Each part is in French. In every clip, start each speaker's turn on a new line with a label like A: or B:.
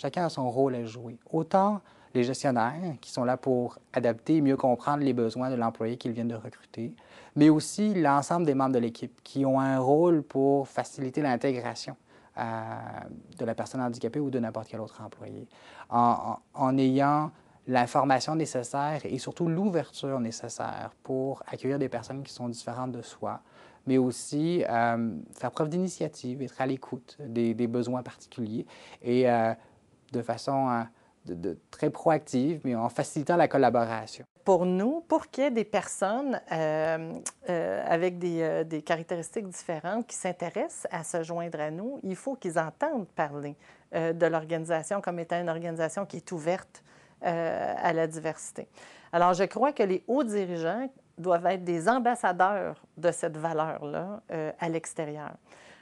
A: Chacun a son rôle à jouer. Autant les gestionnaires qui sont là pour adapter et mieux comprendre les besoins de l'employé qu'ils viennent de recruter, mais aussi l'ensemble des membres de l'équipe qui ont un rôle pour faciliter l'intégration de la personne handicapée ou de n'importe quel autre employé. En ayant l'information nécessaire et surtout l'ouverture nécessaire pour accueillir des personnes qui sont différentes de soi, mais aussi faire preuve d'initiative, être à l'écoute des besoins particuliers et de façon très proactive, mais en facilitant la collaboration.
B: Pour nous, pour qu'il y ait des personnes avec des caractéristiques différentes qui s'intéressent à se joindre à nous, il faut qu'ils entendent parler de l'organisation comme étant une organisation qui est ouverte à la diversité. Alors, je crois que les hauts dirigeants doivent être des ambassadeurs de cette valeur-là à l'extérieur.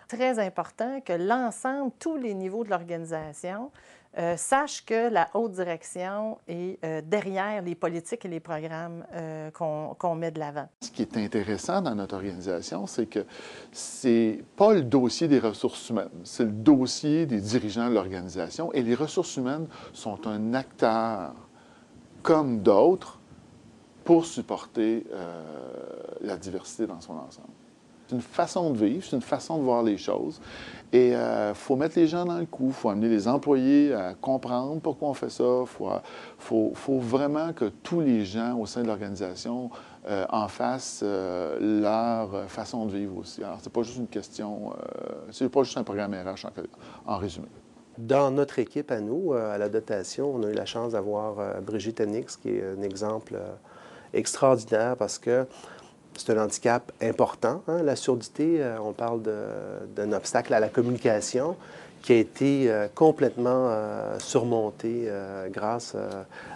B: Très important que l'ensemble, tous les niveaux de l'organisation, sachent que la haute direction est derrière les politiques et les programmes qu'on met de l'avant.
C: Ce qui est intéressant dans notre organisation, c'est que c'est pas le dossier des ressources humaines, c'est le dossier des dirigeants de l'organisation. Et les ressources humaines sont un acteur comme d'autres pour supporter la diversité dans son ensemble. C'est une façon de vivre, c'est une façon de voir les choses. Et il faut mettre les gens dans le coup, il faut amener les employés à comprendre pourquoi on fait ça. Il faut vraiment que tous les gens au sein de l'organisation en fassent leur façon de vivre aussi. Alors, c'est pas juste une question, c'est pas juste un programme RH en résumé.
D: Dans notre équipe à nous, à la dotation, on a eu la chance d'avoir Brigitte Henix, qui est un exemple extraordinaire parce que c'est un handicap important, hein, la surdité. On parle d'un obstacle à la communication qui a été complètement surmonté grâce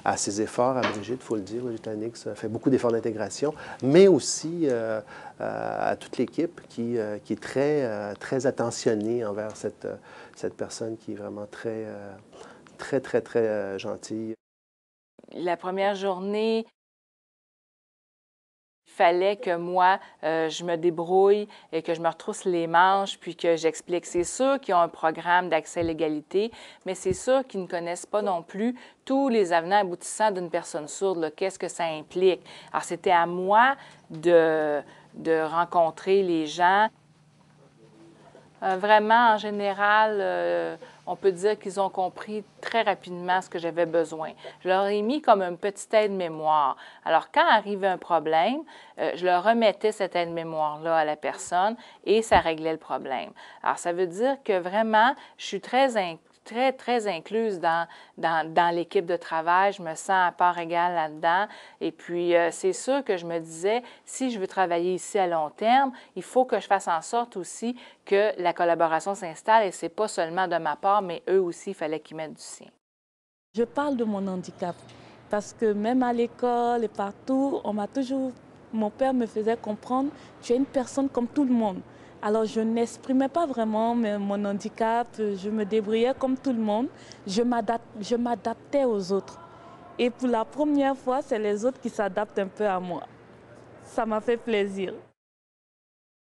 D: à ses efforts. À Brigitte, il faut le dire, Brigitte Henix fait beaucoup d'efforts d'intégration, mais aussi à toute l'équipe qui est très attentionnée envers cette personne qui est vraiment très gentille.
E: La première journée, il fallait que moi, je me débrouille et que je me retrousse les manches puis que j'explique. C'est sûr qu'ils ont un programme d'accès à l'égalité, mais c'est sûr qu'ils ne connaissent pas non plus tous les avenants aboutissants d'une personne sourde. Qu'est-ce que ça implique? Alors, c'était à moi de rencontrer les gens. Vraiment, en général, on peut dire qu'ils ont compris très rapidement ce que j'avais besoin. Je leur ai mis comme une petite aide-mémoire. Alors, quand arrivait un problème, je leur remettais cette aide-mémoire-là à la personne et ça réglait le problème. Alors, ça veut dire que vraiment, je suis très incluse dans l'équipe de travail. Je me sens à part égale là-dedans. Et puis, c'est sûr que je me disais, si je veux travailler ici à long terme, il faut que je fasse en sorte aussi que la collaboration s'installe et c'est pas seulement de ma part, mais eux aussi, il fallait qu'ils mettent du sien.
F: Je parle de mon handicap parce que même à l'école et partout, mon père me faisait comprendre, tu es une personne comme tout le monde. Alors, je n'exprimais pas vraiment mon handicap, je me débrouillais comme tout le monde, je m'adaptais aux autres. Et pour la première fois, c'est les autres qui s'adaptent un peu à moi. Ça m'a fait plaisir.